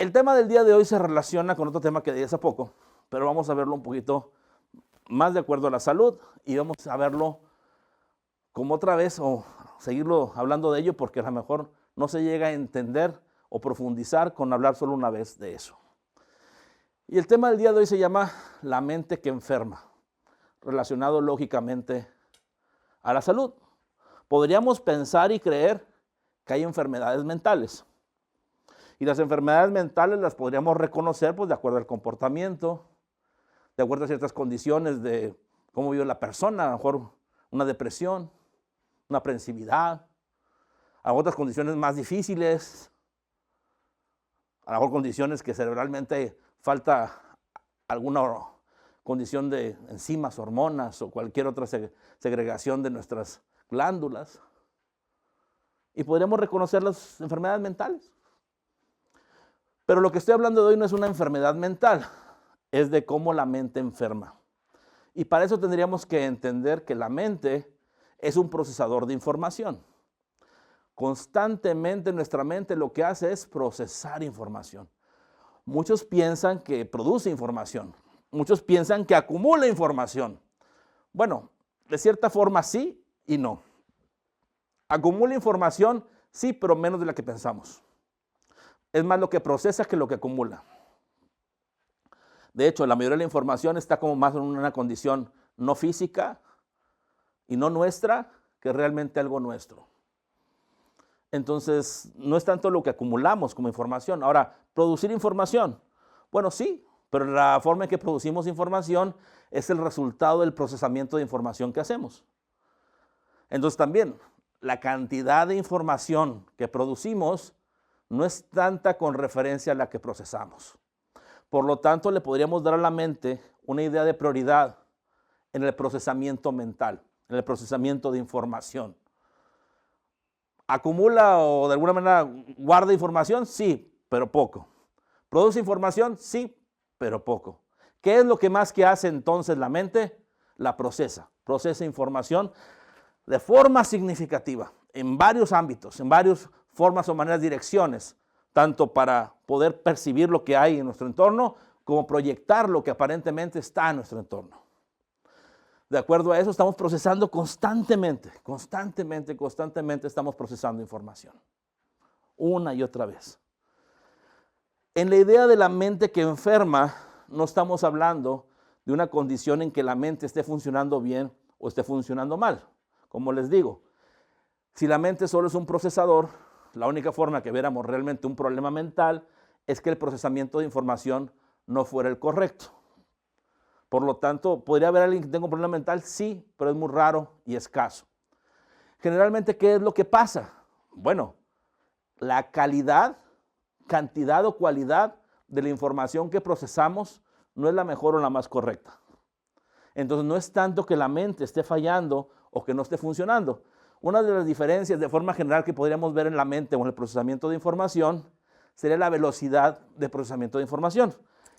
El tema del día de hoy se relaciona con otro tema que di hace poco, pero vamos a verlo un poquito más de acuerdo a la salud y vamos a verlo como otra vez o seguirlo hablando de ello porque a lo mejor no se llega a entender o profundizar con hablar solo una vez de eso. Y el tema del día de hoy se llama la mente que enferma, relacionado lógicamente a la salud. Podríamos pensar y creer que hay enfermedades mentales. Y las enfermedades mentales las podríamos reconocer pues, de acuerdo al comportamiento, de acuerdo a ciertas condiciones de cómo vive la persona, a lo mejor una depresión, una aprensividad, a otras condiciones más difíciles, a lo mejor condiciones que cerebralmente falta alguna condición de enzimas, hormonas o cualquier otra segregación de nuestras glándulas. Y podríamos reconocer las enfermedades mentales. Pero lo que estoy hablando de hoy no es una enfermedad mental, es de cómo la mente enferma. Y para eso tendríamos que entender que la mente es un procesador de información. Constantemente nuestra mente lo que hace es procesar información. Muchos piensan que produce información, muchos piensan que acumula información. Bueno, de cierta forma sí y no. Acumula información, sí, pero menos de la que pensamos. Es más lo que procesa que lo que acumula. De hecho, la mayoría de la información está como más en una condición no física y no nuestra que realmente algo nuestro. Entonces, no es tanto lo que acumulamos como información. Ahora, producir información. Bueno, sí, pero la forma en que producimos información es el resultado del procesamiento de información que hacemos. Entonces, también, la cantidad de información que producimos no es tanta con referencia a la que procesamos. Por lo tanto, le podríamos dar a la mente una idea de prioridad en el procesamiento mental, en el procesamiento de información. ¿Acumula o de alguna manera guarda información? Sí, pero poco. ¿Produce información? Sí, pero poco. ¿Qué es lo que más que hace entonces la mente? La procesa. Procesa información de forma significativa, en varios ámbitos, en varias formas o maneras, direcciones, tanto para poder percibir lo que hay en nuestro entorno, como proyectar lo que aparentemente está en nuestro entorno. De acuerdo a eso, estamos procesando constantemente estamos procesando información. Una y otra vez. En la idea de la mente que enferma, no estamos hablando de una condición en que la mente esté funcionando bien o esté funcionando mal. Como les digo, si la mente solo es un procesador, la única forma que viéramos realmente un problema mental es que el procesamiento de información no fuera el correcto. Por lo tanto, ¿podría haber alguien que tenga un problema mental? Sí, pero es muy raro y escaso. Generalmente, ¿qué es lo que pasa? Bueno, la calidad, cantidad o cualidad de la información que procesamos no es la mejor o la más correcta. Entonces, no es tanto que la mente esté fallando o que no esté funcionando. Una de las diferencias de forma general que podríamos ver en la mente o en el procesamiento de información sería la velocidad de procesamiento de información.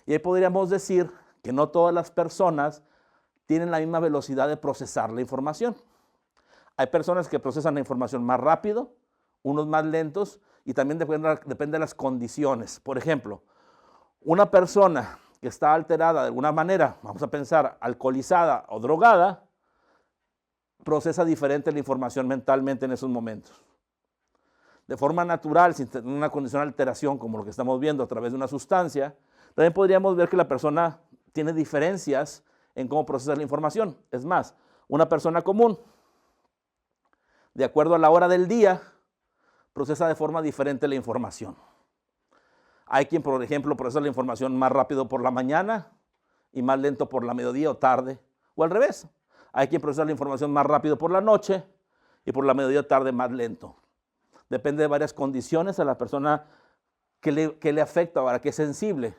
Y ahí podríamos decir que no todas las personas tienen la misma velocidad de procesar la información. Hay personas que procesan la información más rápido, unos más lentos, y también depende de las condiciones. Por ejemplo, una persona que está alterada de alguna manera, vamos a pensar alcoholizada o drogada, procesa diferente la información mentalmente en esos momentos. De forma natural, sin tener una condición de alteración como lo que estamos viendo a través de una sustancia, también podríamos ver que la persona tiene diferencias en cómo procesa la información. Es más, una persona común, de acuerdo a la hora del día, procesa de forma diferente la información. Hay quien, por ejemplo, procesa la información más rápido por la mañana y más lento por la mediodía o tarde, o al revés. Hay quien procesa la información más rápido por la noche y por la mediodía o tarde más lento. Depende de varias condiciones a la persona que le afecta o a la que es sensible.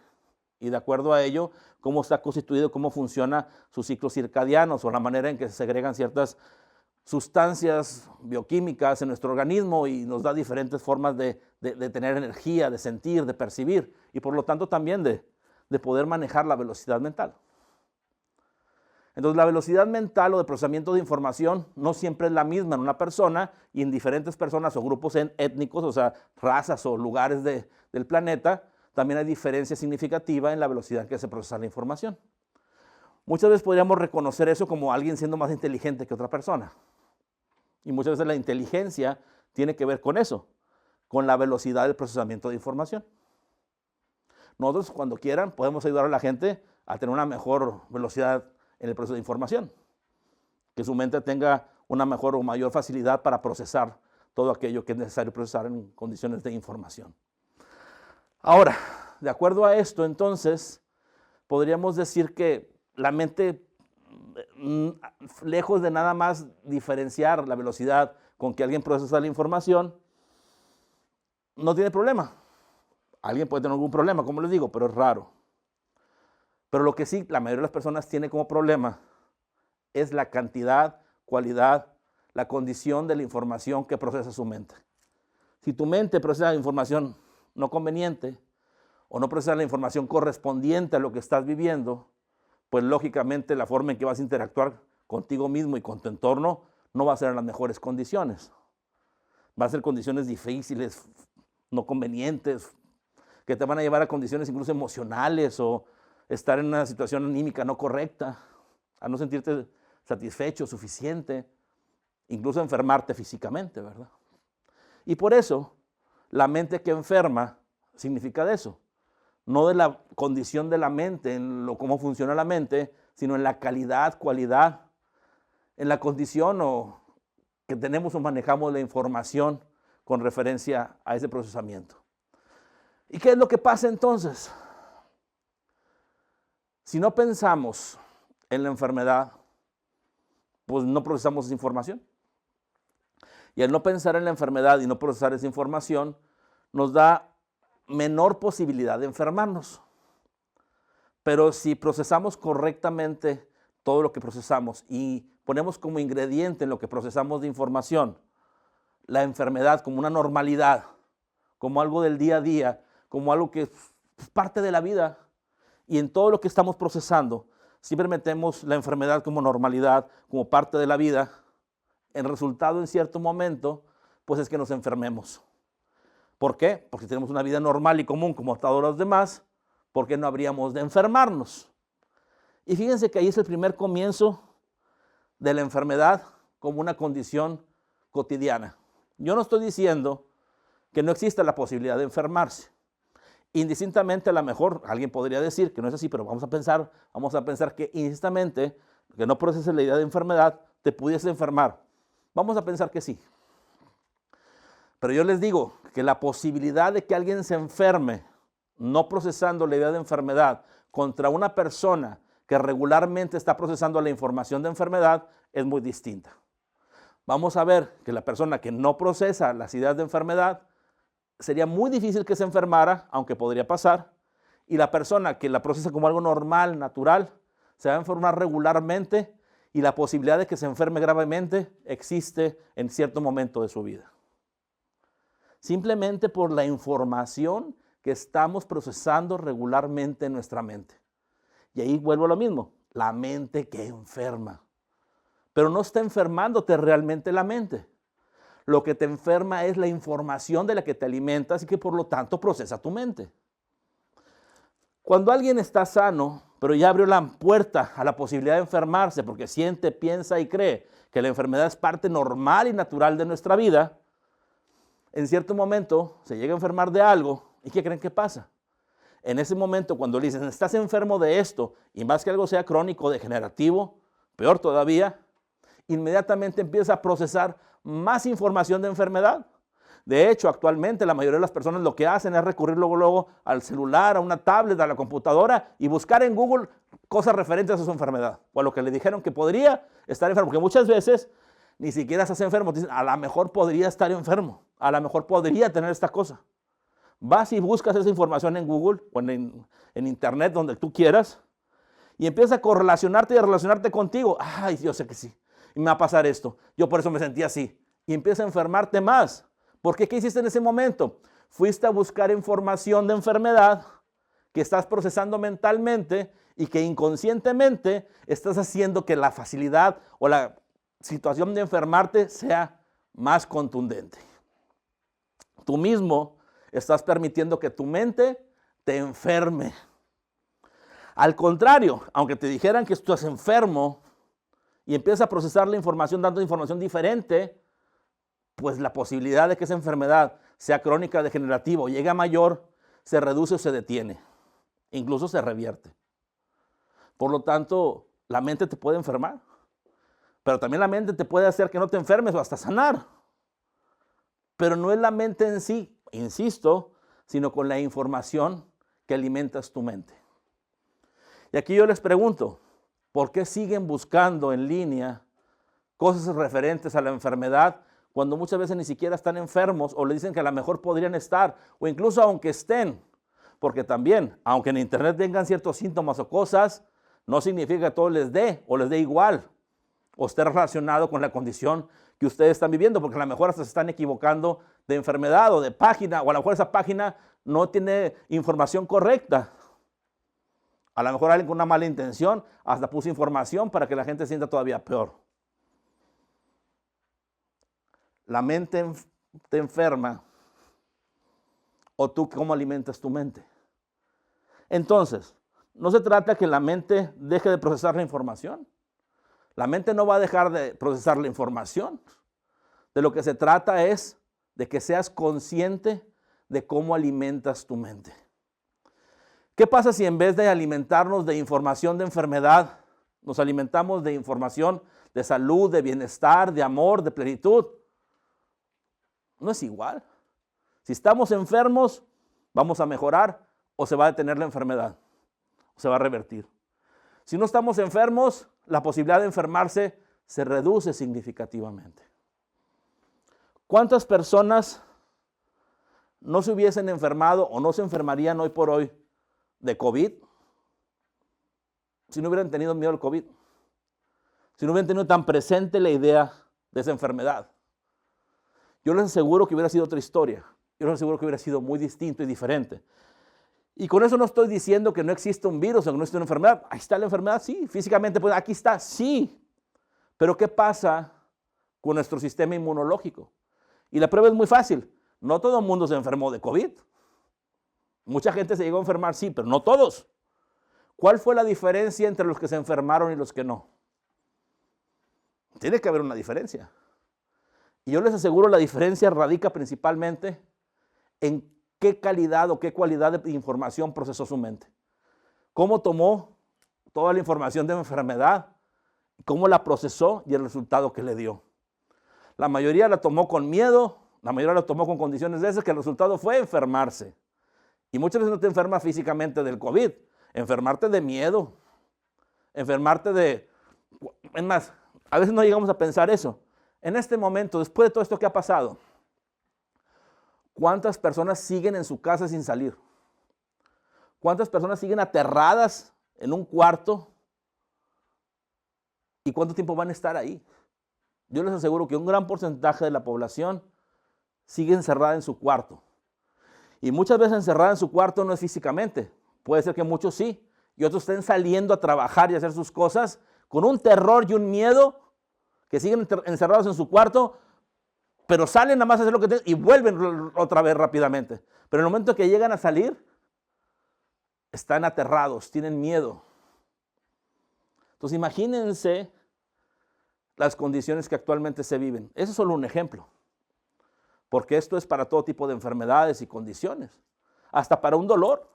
Y de acuerdo a ello, cómo está constituido, cómo funciona sus ciclos circadianos o la manera en que se segregan ciertas sustancias bioquímicas en nuestro organismo y nos da diferentes formas de tener energía, de sentir, de percibir y por lo tanto también de poder manejar la velocidad mental. Entonces la velocidad mental o de procesamiento de información no siempre es la misma en una persona y en diferentes personas o grupos étnicos, o sea, razas o lugares del planeta, también hay diferencia significativa en la velocidad en que se procesa la información. Muchas veces podríamos reconocer eso como alguien siendo más inteligente que otra persona. Y muchas veces la inteligencia tiene que ver con eso, con la velocidad del procesamiento de información. Nosotros, cuando quieran, podemos ayudar a la gente a tener una mejor velocidad en el proceso de información, que su mente tenga una mejor o mayor facilidad para procesar todo aquello que es necesario procesar en condiciones de información. Ahora, de acuerdo a esto, entonces, podríamos decir que la mente, lejos de nada más diferenciar la velocidad con que alguien procesa la información, no tiene problema. Alguien puede tener algún problema, como les digo, pero es raro. Pero lo que sí, la mayoría de las personas tiene como problema es la cantidad, cualidad, la condición de la información que procesa su mente. Si tu mente procesa información no conveniente o no procesa la información correspondiente a lo que estás viviendo, pues lógicamente la forma en que vas a interactuar contigo mismo y con tu entorno no va a ser en las mejores condiciones. Va a ser condiciones difíciles, no convenientes, que te van a llevar a condiciones incluso emocionales o estar en una situación anímica no correcta, a no sentirte satisfecho, suficiente, incluso enfermarte físicamente, ¿verdad? Y por eso, la mente que enferma significa de eso, no de la condición de la mente, en cómo funciona la mente, sino en la calidad, cualidad, en la condición que tenemos o manejamos la información con referencia a ese procesamiento. ¿Y qué es lo que pasa entonces? Si no pensamos en la enfermedad, pues no procesamos esa información. Y al no pensar en la enfermedad y no procesar esa información, nos da menor posibilidad de enfermarnos. Pero si procesamos correctamente todo lo que procesamos y ponemos como ingrediente en lo que procesamos de información la enfermedad como una normalidad, como algo del día a día, como algo que es parte de la vida, y en todo lo que estamos procesando siempre metemos la enfermedad como normalidad, como parte de la vida, el resultado en cierto momento pues es que nos enfermemos. ¿Por qué? Porque tenemos una vida normal y común como todos los demás. ¿Por qué no habríamos de enfermarnos? Y fíjense que ahí es el primer comienzo de la enfermedad como una condición cotidiana. Yo no estoy diciendo que no exista la posibilidad de enfermarse. Indistintamente, a lo mejor alguien podría decir que no es así, pero vamos a pensar que indistintamente, que no proceses la idea de enfermedad, te pudiese enfermar. Vamos a pensar que sí. Pero yo les digo que la posibilidad de que alguien se enferme no procesando la idea de enfermedad contra una persona que regularmente está procesando la información de enfermedad es muy distinta. Vamos a ver que la persona que no procesa las ideas de enfermedad sería muy difícil que se enfermara, aunque podría pasar, y la persona que la procesa como algo normal, natural, se va a enfermar regularmente y la posibilidad de que se enferme gravemente existe en cierto momento de su vida. Simplemente por la información que estamos procesando regularmente en nuestra mente. Y ahí vuelvo a lo mismo, la mente que enferma. Pero no está enfermándote realmente la mente. Lo que te enferma es la información de la que te alimentas y que por lo tanto procesa tu mente. Cuando alguien está sano, pero ya abrió la puerta a la posibilidad de enfermarse porque siente, piensa y cree que la enfermedad es parte normal y natural de nuestra vida, en cierto momento se llega a enfermar de algo y ¿qué creen que pasa? En ese momento cuando le dicen, estás enfermo de esto y más que algo sea crónico, degenerativo, peor todavía, inmediatamente empieza a procesar más información de enfermedad. De hecho, actualmente la mayoría de las personas lo que hacen es recurrir luego al celular, a una tablet, a la computadora y buscar en Google cosas referentes a su enfermedad o a lo que le dijeron que podría estar enfermo, porque muchas veces ni siquiera estás enfermo, te dicen, a lo mejor podría estar enfermo, a lo mejor podría tener esta cosa. Vas y buscas esa información en Google o en Internet, donde tú quieras, y empiezas a correlacionarte y a relacionarte contigo. Ay, yo sé que sí, y me va a pasar esto, yo por eso me sentí así. Y empiezas a enfermarte más. ¿Por qué? ¿Qué hiciste en ese momento? Fuiste a buscar información de enfermedad que estás procesando mentalmente y que inconscientemente estás haciendo que la facilidad o la situación de enfermarte sea más contundente. Tú mismo estás permitiendo que tu mente te enferme. Al contrario, aunque te dijeran que estás enfermo y empiezas a procesar la información dando información diferente, pues la posibilidad de que esa enfermedad sea crónica, degenerativa o llegue a mayor, se reduce o se detiene. Incluso se revierte. Por lo tanto, la mente te puede enfermar, pero también la mente te puede hacer que no te enfermes o hasta sanar. Pero no es la mente en sí, insisto, sino con la información que alimentas tu mente. Y aquí yo les pregunto, ¿por qué siguen buscando en línea cosas referentes a la enfermedad cuando muchas veces ni siquiera están enfermos o le dicen que a lo mejor podrían estar o incluso aunque estén? Porque también, aunque en internet vengan ciertos síntomas o cosas, no significa que todo les dé o les dé igual o esté relacionado con la condición que ustedes están viviendo, porque a lo mejor hasta se están equivocando de enfermedad o de página, o a lo mejor esa página no tiene información correcta. A lo mejor alguien con una mala intención hasta puso información para que la gente se sienta todavía peor. La mente te enferma o tú cómo alimentas tu mente. Entonces, no se trata que la mente deje de procesar la información. La mente no va a dejar de procesar la información. De lo que se trata es de que seas consciente de cómo alimentas tu mente. ¿Qué pasa si en vez de alimentarnos de información de enfermedad, nos alimentamos de información de salud, de bienestar, de amor, de plenitud? No es igual. Si estamos enfermos, vamos a mejorar o se va a detener la enfermedad, o se va a revertir. Si no estamos enfermos, la posibilidad de enfermarse se reduce significativamente. ¿Cuántas personas no se hubiesen enfermado o no se enfermarían hoy por hoy de COVID si no hubieran tenido miedo al COVID? Si no hubieran tenido tan presente la idea de esa enfermedad. Yo les aseguro que hubiera sido otra historia. Yo les aseguro que hubiera sido muy distinto y diferente. Y con eso no estoy diciendo que no existe un virus o que no existe una enfermedad. Ahí está la enfermedad, sí. Físicamente, pues aquí está, sí. Pero ¿qué pasa con nuestro sistema inmunológico? Y la prueba es muy fácil. No todo el mundo se enfermó de COVID. Mucha gente se llegó a enfermar, sí, pero no todos. ¿Cuál fue la diferencia entre los que se enfermaron y los que no? Tiene que haber una diferencia. Y yo les aseguro la diferencia radica principalmente en qué calidad o qué cualidad de información procesó su mente. Cómo tomó toda la información de la enfermedad, cómo la procesó y el resultado que le dio. La mayoría la tomó con miedo, la mayoría la tomó con condiciones de esas, que el resultado fue enfermarse. Y muchas veces no te enfermas físicamente del COVID, enfermarte de miedo, enfermarte de... Es más, a veces no llegamos a pensar eso. En este momento, después de todo esto que ha pasado, ¿cuántas personas siguen en su casa sin salir? ¿Cuántas personas siguen aterradas en un cuarto? ¿Y cuánto tiempo van a estar ahí? Yo les aseguro que un gran porcentaje de la población sigue encerrada en su cuarto. Y muchas veces encerrada en su cuarto no es físicamente. Puede ser que muchos sí. Y otros estén saliendo a trabajar y a hacer sus cosas con un terror y un miedo que siguen encerrados en su cuarto, pero salen nada más a hacer lo que tienen y vuelven otra vez rápidamente. Pero en el momento que llegan a salir, están aterrados, tienen miedo. Entonces imagínense las condiciones que actualmente se viven. Eso es solo un ejemplo, porque esto es para todo tipo de enfermedades y condiciones, hasta para un dolor.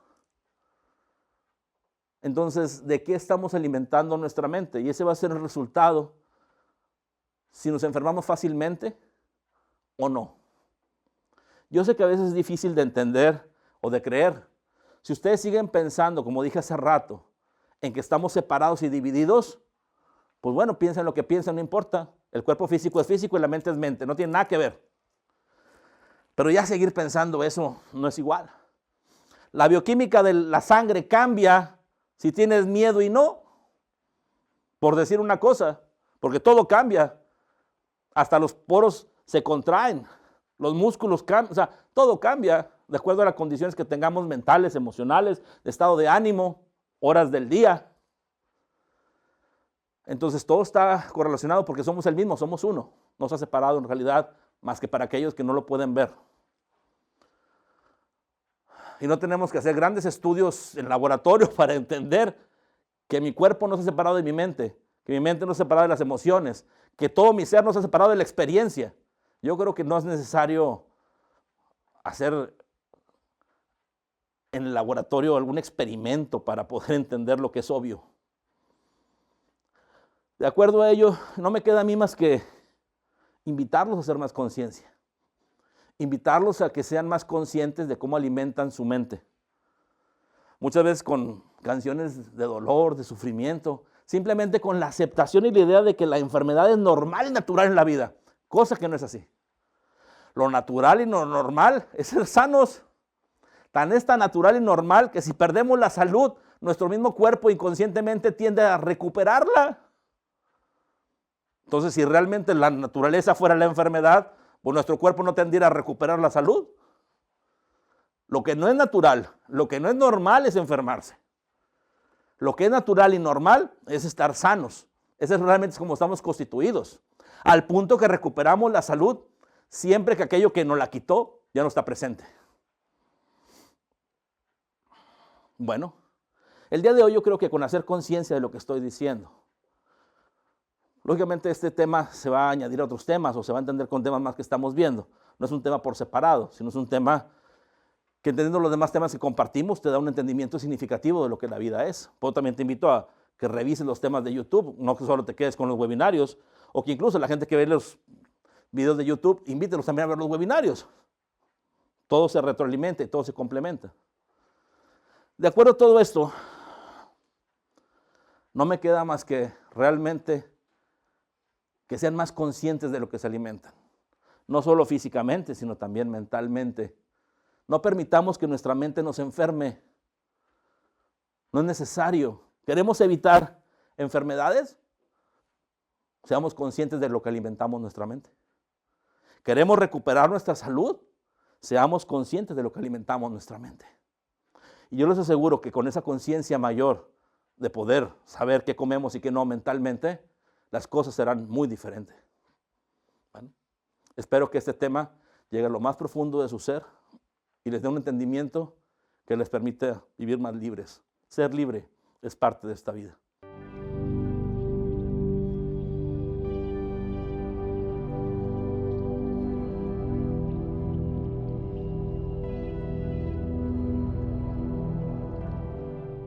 Entonces, ¿de qué estamos alimentando nuestra mente? Y ese va a ser el resultado si nos enfermamos fácilmente o no. Yo sé que a veces es difícil de entender o de creer. Si ustedes siguen pensando, como dije hace rato, en que estamos separados y divididos, pues bueno, piensen lo que piensen, no importa. El cuerpo físico es físico y la mente es mente, no tiene nada que ver. Pero ya seguir pensando eso no es igual. La bioquímica de la sangre cambia si tienes miedo y no, por decir una cosa, porque todo cambia. Hasta los poros se contraen, los músculos cambian, o sea, todo cambia de acuerdo a las condiciones que tengamos mentales, emocionales, de estado de ánimo, horas del día. Entonces todo está correlacionado porque somos el mismo, somos uno. No se ha separado en realidad más que para aquellos que no lo pueden ver. Y no tenemos que hacer grandes estudios en laboratorio para entender que mi cuerpo no se ha separado de mi mente, que mi mente no se ha separado de las emociones, que todo mi ser no se ha separado de la experiencia. Yo creo que no es necesario hacer en el laboratorio algún experimento para poder entender lo que es obvio. De acuerdo a ello, no me queda a mí más que invitarlos a hacer más conciencia, invitarlos a que sean más conscientes de cómo alimentan su mente. Muchas veces con canciones de dolor, de sufrimiento, simplemente con la aceptación y la idea de que la enfermedad es normal y natural en la vida, cosa que no es así. Lo natural y lo normal es ser sanos. Tan es tan natural y normal que si perdemos la salud, nuestro mismo cuerpo inconscientemente tiende a recuperarla. Entonces, si realmente la naturaleza fuera la enfermedad, pues nuestro cuerpo no tendiera a recuperar la salud. Lo que no es natural, lo que no es normal es enfermarse. Lo que es natural y normal es estar sanos. Ese es realmente como estamos constituidos. Al punto que recuperamos la salud siempre que aquello que nos la quitó ya no está presente. Bueno, el día de hoy yo creo que con hacer conciencia de lo que estoy diciendo, lógicamente este tema se va a añadir a otros temas o se va a entender con temas más que estamos viendo. No es un tema por separado, sino es un tema que entendiendo los demás temas que compartimos te da un entendimiento significativo de lo que la vida es. Yo también te invito a que revises los temas de YouTube, no que solo te quedes con los webinarios, o que incluso la gente que ve los videos de YouTube, invítelos también a ver los webinarios. Todo se retroalimenta y todo se complementa. De acuerdo a todo esto, no me queda más que realmente que sean más conscientes de lo que se alimentan. No solo físicamente, sino también mentalmente. No permitamos que nuestra mente nos enferme. No es necesario. ¿Queremos evitar enfermedades? Seamos conscientes de lo que alimentamos nuestra mente. ¿Queremos recuperar nuestra salud? Seamos conscientes de lo que alimentamos nuestra mente. Y yo les aseguro que con esa conciencia mayor de poder saber qué comemos y qué no mentalmente, las cosas serán muy diferentes. Bueno, espero que este tema llegue a lo más profundo de su ser y les dé un entendimiento que les permita vivir más libres. Ser libre es parte de esta vida.